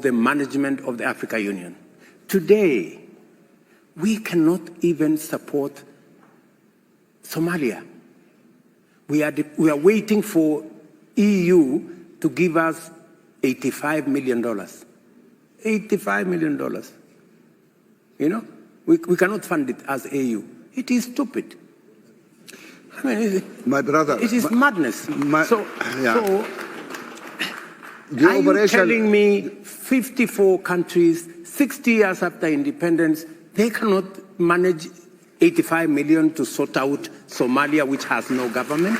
of the management of the African Union. Today, we cannot even support Somalia. We are waiting for EU to give us $85 million. $85 million. You know, we cannot fund it as AU. It is stupid. I mean, my brother, it is madness. So the are you operation, telling me 54 countries, 60 years after independence, they cannot manage 85 million to sort out Somalia, which has no government?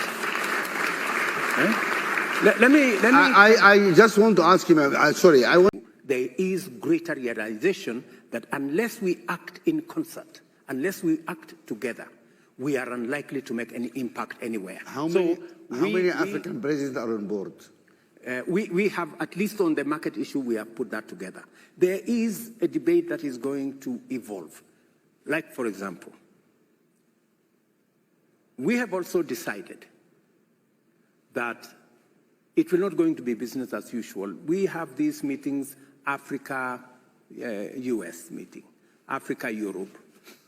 Let me. I just want to ask him. There is greater realization that unless we act in concert, unless we act together, we are unlikely to make any impact anywhere. How many African presidents are on board? We have, at least on the market issue, we have put that together. There is a debate that is going to evolve. Like, for example, we have also decided that it will not going to be business as usual. We have these meetings, Africa, US meeting, Africa, Europe,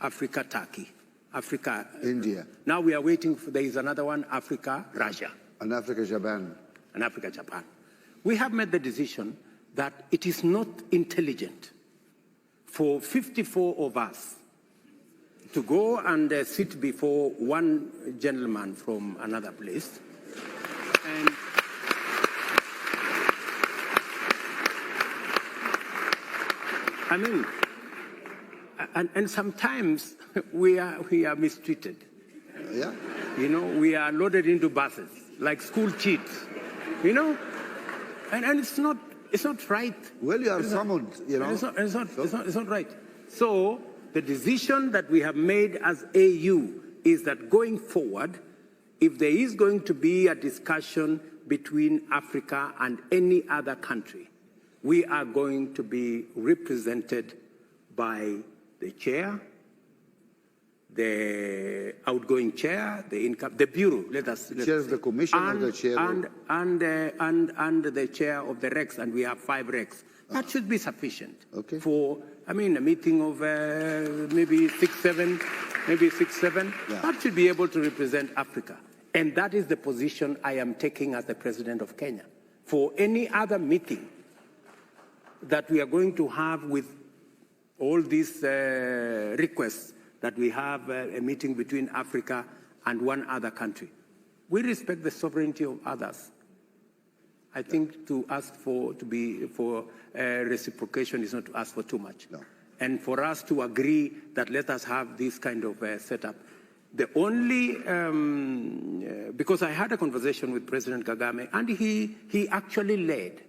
Africa, Turkey, Africa, India. Now we are waiting for, there is another one, Africa, Russia. And Africa, Japan. And Africa, Japan. We have made the decision that it is not intelligent for 54 of us to go and sit before one gentleman from another place. And I mean, and sometimes we are mistreated. Yeah. You know, we are loaded into buses like school kids. You know, and it's not right. Well, you are summoned. You know, it's not right. So the decision that we have made as AU is that going forward, if there is going to be a discussion between Africa and any other country, we are going to be represented by the chair, the outgoing chair, the bureau. Chair of the commission or the chair and the chair of the REX, and we have 5 REX. That should be sufficient for, I mean, a meeting of maybe 6, 7. Yeah. That should be able to represent Africa, and that is the position I am taking as the president of Kenya. For any other meeting that we are going to have with all these requests, that we have a meeting between Africa and one other country. We respect the sovereignty of others. I think to ask for reciprocation is not to ask for too much. No. And for us to agree that let us have this kind of setup. The only, because I had a conversation with President Kagame, and he actually led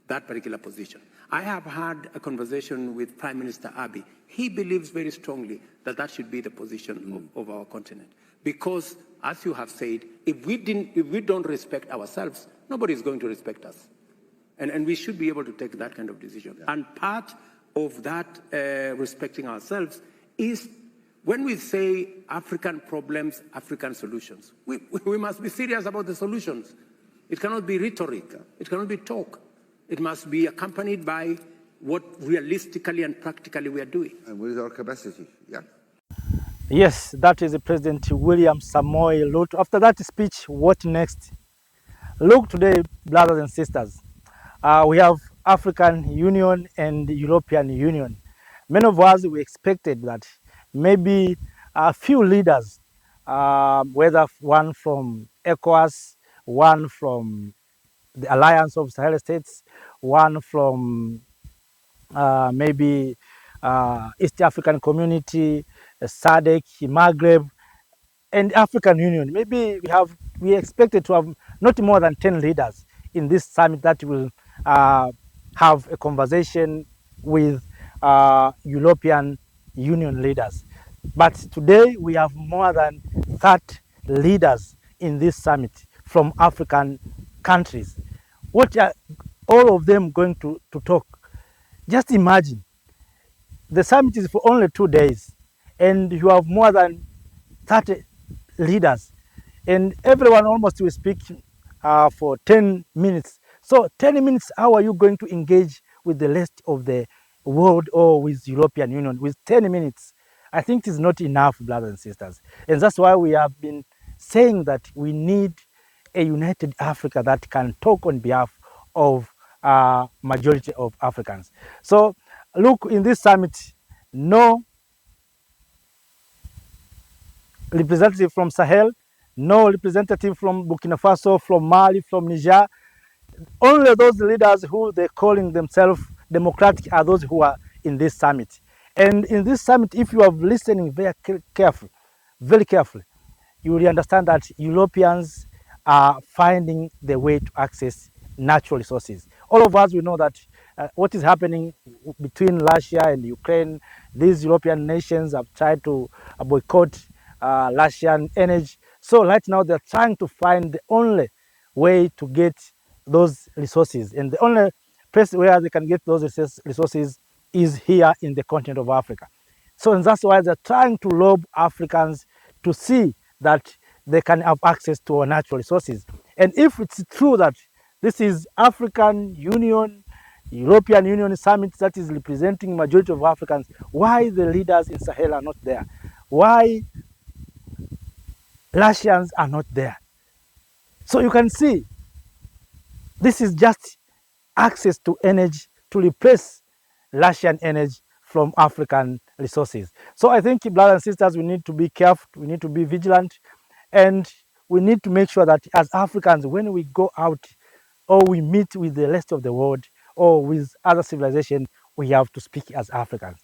that particular position. I have had a conversation with Prime Minister Abiy. He believes very strongly that that should be the position of our continent. Because, as you have said, if we don't respect ourselves, nobody is going to respect us. And we should be able to take that kind of decision. Yeah. And part of that respecting ourselves is when we say African problems, African solutions. We must be serious about the solutions. It cannot be rhetoric. It cannot be talk. It must be accompanied by what realistically and practically we are doing. And with our capacity, yeah. Yes, that is President William Samoei Ruto. After that speech, what next? Look today, brothers and sisters, we have African Union and European Union. Many of us, we expected that maybe a few leaders, whether one from ECOWAS, one from the Alliance of Sahel States, one from maybe East African Community, SADC, Maghreb, and African Union. Maybe we expected to have not more than 10 leaders in this summit that will have a conversation with European Union leaders. But today we have more than 30 leaders in this summit from African countries. What are all of them going to talk? Just imagine, the summit is for only 2 days, and you have more than 30 leaders, and everyone almost will speak for 10 minutes. So 10 minutes, how are you going to engage with the rest of the world or with European Union with 10 minutes. I think it is not enough, brothers and sisters. And that's why we have been saying that we need a united Africa that can talk on behalf of majority of Africans. So look, in this summit, no representative from Sahel, no representative from Burkina Faso, from Mali, from Niger. Only those leaders who they're calling themselves democratic are those who are in this summit. And in this summit, if you are listening very carefully, you will understand that Europeans are finding the way to access natural resources. All of us, we know that what is happening between Russia and Ukraine, these European nations have tried to boycott Russian energy. So right now they're trying to find the only way to get those resources. And the only place where they can get those resources is here in the continent of Africa. So and that's why they're trying to lobby Africans to see that they can have access to our natural resources. And if it's true that this is African Union, European Union summit that is representing majority of Africans, why the leaders in Sahel are not there? Why Russians are not there? So you can see this is just access to energy to replace Russian energy from African resources. So I think, brothers and sisters, we need to be careful, we need to be vigilant, and we need to make sure that as Africans, when we go out or we meet with the rest of the world or with other civilizations, we have to speak as Africans.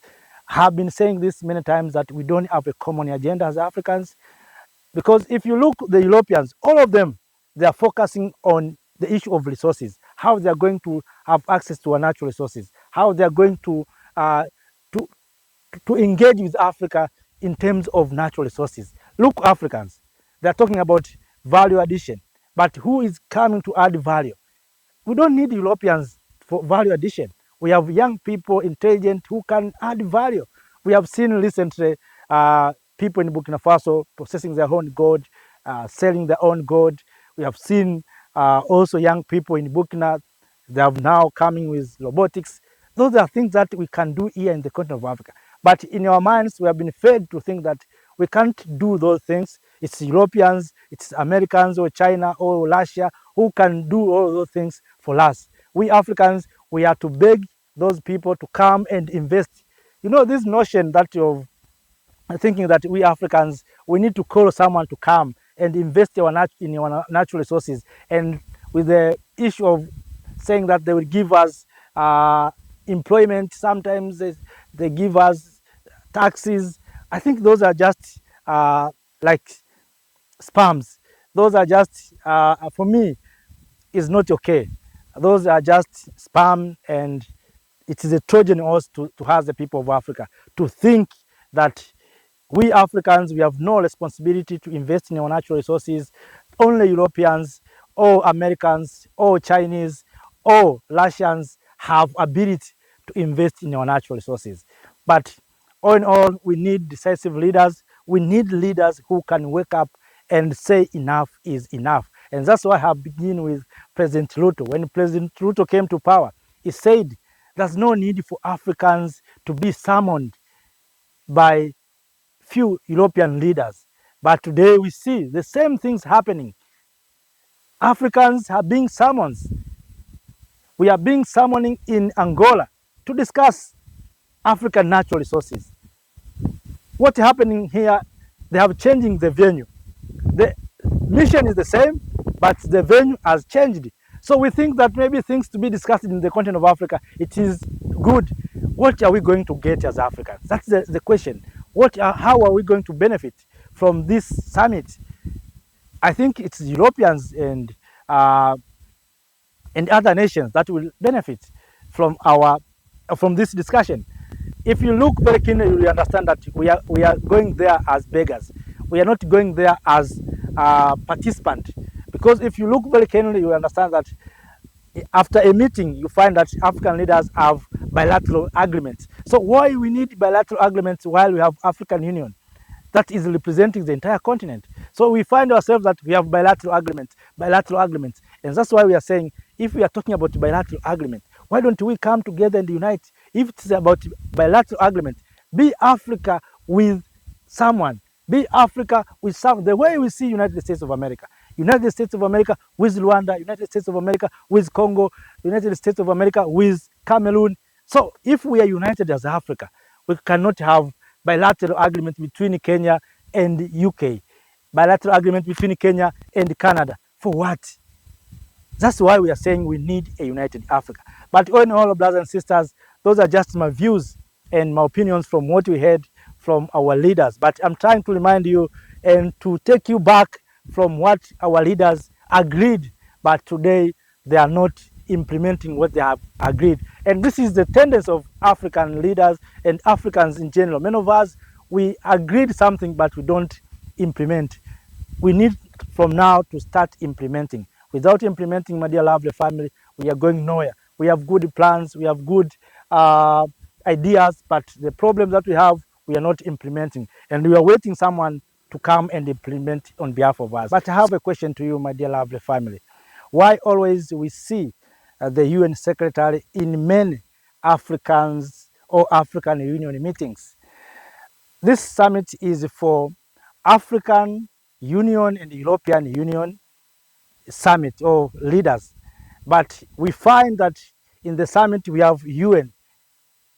I have been saying this many times that we don't have a common agenda as Africans, because if you look the Europeans, all of them, they are focusing on the issue of resources, how they are going to have access to our natural resources, how they are going to engage with Africa in terms of natural resources. Look, Africans, they are talking about value addition, but who is coming to add value? We don't need Europeans for value addition. We have young people, intelligent, who can add value. We have seen recently people in Burkina Faso processing their own gold, selling their own gold. We have seen also young people in Burkina, they are now coming with robotics. Those are things that we can do here in the continent of Africa. But in our minds, we have been fed to think that we can't do those things. It's Europeans, it's Americans or China or Russia who can do all those things for us. We Africans, we are to beg those people to come and invest. You know, this notion that of thinking that we Africans, we need to call someone to come and invest in our natural resources, and with the issue of saying that they will give us employment, sometimes they give us taxes. I think those are just like spams. Those are just, for me, is not okay. Those are just spam, and it is a Trojan horse to have the people of Africa to think that we Africans, we have no responsibility to invest in our natural resources. Only Europeans or Americans or Chinese or Russians have ability to invest in our natural resources. But all in all, we need decisive leaders. We need leaders who can wake up and say enough is enough. And that's why I have begun with President Ruto. When President Ruto came to power, he said there's no need for Africans to be summoned by few European leaders. But today we see the same things happening. Africans are being summoned. We are being summoned in Angola to discuss African natural resources. What's happening here? They have changing the venue. The mission is the same, but the venue has changed. So we think that maybe things to be discussed in the continent of Africa, it is good. What are we going to get as Africans? That's the question. How are we going to benefit from this summit? I think it's Europeans and other nations that will benefit from this discussion. If you look very keenly, you will understand that we are going there as beggars. We are not going there as participants. Because if you look very keenly, you will understand that after a meeting, you find that African leaders have bilateral agreements. So why we need bilateral agreements while we have African Union that is representing the entire continent? So we find ourselves that we have bilateral agreements. And that's why we are saying, if we are talking about bilateral agreement, Why don't we come together and unite? If it's about bilateral agreement, be Africa with someone. Be Africa with some. The way we see United States of America. United States of America with Rwanda, United States of America with Congo, United States of America with Cameroon. So if we are united as Africa, we cannot have bilateral agreement between Kenya and UK, bilateral agreement between Kenya and Canada. For what? That's why we are saying we need a united Africa. But all in all, brothers and sisters, those are just my views and my opinions from what we heard from our leaders. But I'm trying to remind you and to take you back from what our leaders agreed, but today they are not implementing what they have agreed. And this is the tendency of African leaders and Africans in general. Many of us, we agreed something, but we don't implement. We need from now to start implementing. Without implementing, my dear lovely family, we are going nowhere. We have good plans, we have good ideas, but the problem that we have, we are not implementing. And we are waiting someone to come and implement on behalf of us. But I have a question to you, my dear lovely family. Why always we see the UN Secretary in many Africans or African Union meetings? This summit is for African Union and European Union summit or leaders. But we find that in the summit we have UN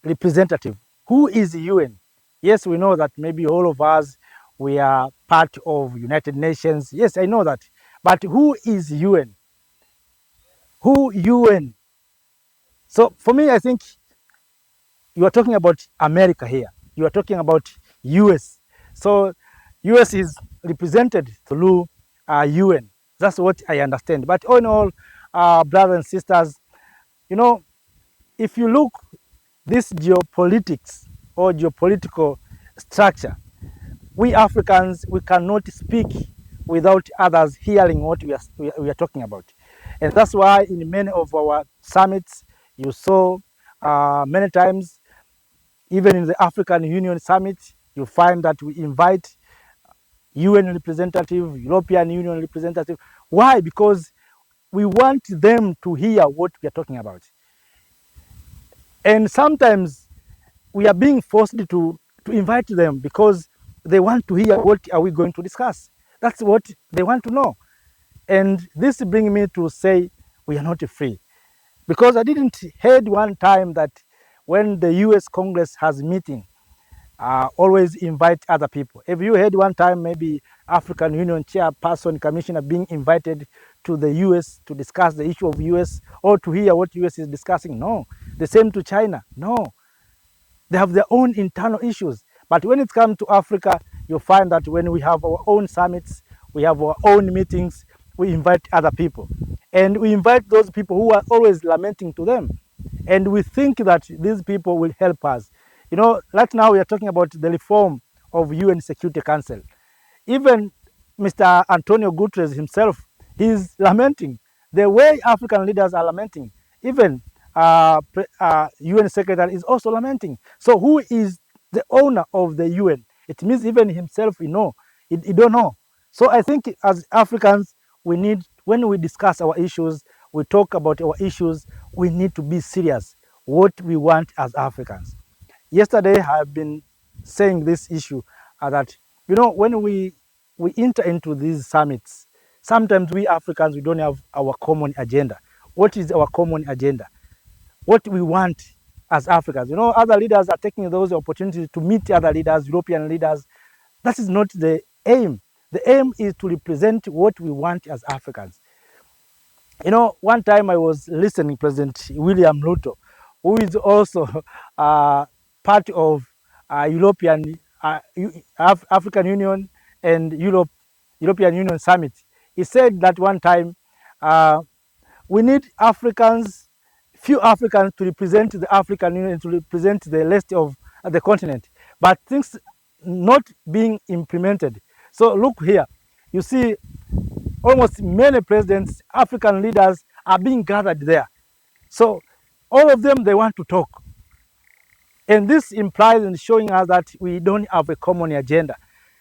representative. Who is UN? Yes, we know that maybe all of us, we are part of United Nations. Yes, I know that. But who is UN? Who UN? So for me, I think you are talking about America here. You are talking about US. So US is represented through UN. That's what I understand. But all in all, brothers and sisters, you know, if you look this geopolitics or geopolitical structure, we Africans, we cannot speak without others hearing what we are talking about. And that's why in many of our summits, you saw many times, even in the African Union Summit, you find that we invite UN representative, European Union representative. Why? Because we want them to hear what we are talking about. And sometimes we are being forced to invite them because they want to hear what are we going to discuss. That's what they want to know. And this brings me to say we are not free. Because I didn't heard one time that when the US Congress has meeting, always invite other people. Have you heard one time maybe African Union chairperson, commissioner being invited to the US to discuss the issue of US or to hear what US is discussing? No. The same to China? No. They have their own internal issues. But when it comes to Africa, you find that when we have our own summits, we have our own meetings, we invite other people. And we invite those people who are always lamenting to them. And we think that these people will help us. You know, right now we are talking about the reform of UN Security Council. Even Mr. Antonio Guterres himself, he's lamenting the way African leaders are lamenting. Even UN Secretary is also lamenting. So who is the owner of the UN? It means even himself, you know, he don't know. So I think as Africans, we need, when we discuss our issues, we talk about our issues, we need to be serious what we want as Africans. Yesterday, I've been saying this issue that, you know, when we enter into these summits, sometimes we Africans, we don't have our common agenda. What is our common agenda? What we want as Africans. You know, other leaders are taking those opportunities to meet other leaders, European leaders. That is not the aim. The aim is to represent what we want as Africans. You know, one time I was listening to President William Ruto, who is also part of European, African Union and European Union Summit. He said that one time, we need Africans, few Africans to represent the African Union, to represent the rest of the continent, but things not being implemented. So look here, you see almost many presidents, African leaders are being gathered there. So all of them, they want to talk. And this implies and showing us that we don't have a common agenda.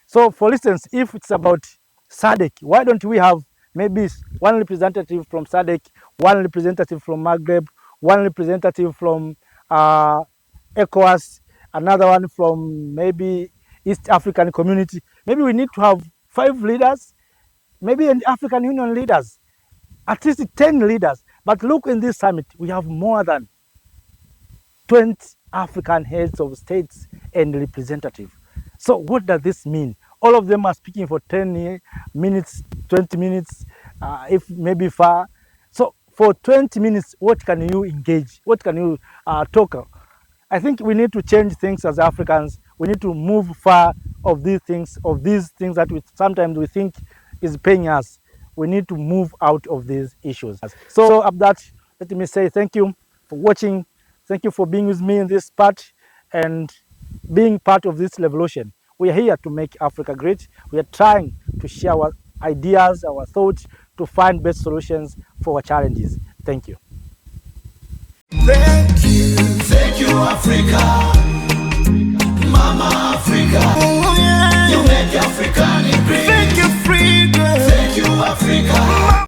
So for instance, if it's about SADC, why don't we have maybe one representative from SADC, one representative from Maghreb, one representative from ECOWAS, another one from maybe East African Community. Maybe we need to have 5 leaders, maybe an African Union leaders, at least 10 leaders. But look, in this summit, we have more than 20 African heads of states and representatives. So what does this mean? All of them are speaking for 10 minutes, 20 minutes, if maybe far. So for 20 minutes, what can you engage? What can you talk? I think we need to change things as Africans. We need to move far of these things that sometimes we think is paying us. We need to move out of these issues. So of that, let me say thank you for watching. Thank you for being with me in this part and being part of this revolution. We are here to make Africa great. We are trying to share our ideas, our thoughts, to find best solutions for our challenges. Thank you. Thank you, Africa, Mama Africa. Oh, yeah. You make Africa great. Thank you, Africa. Thank you, Africa.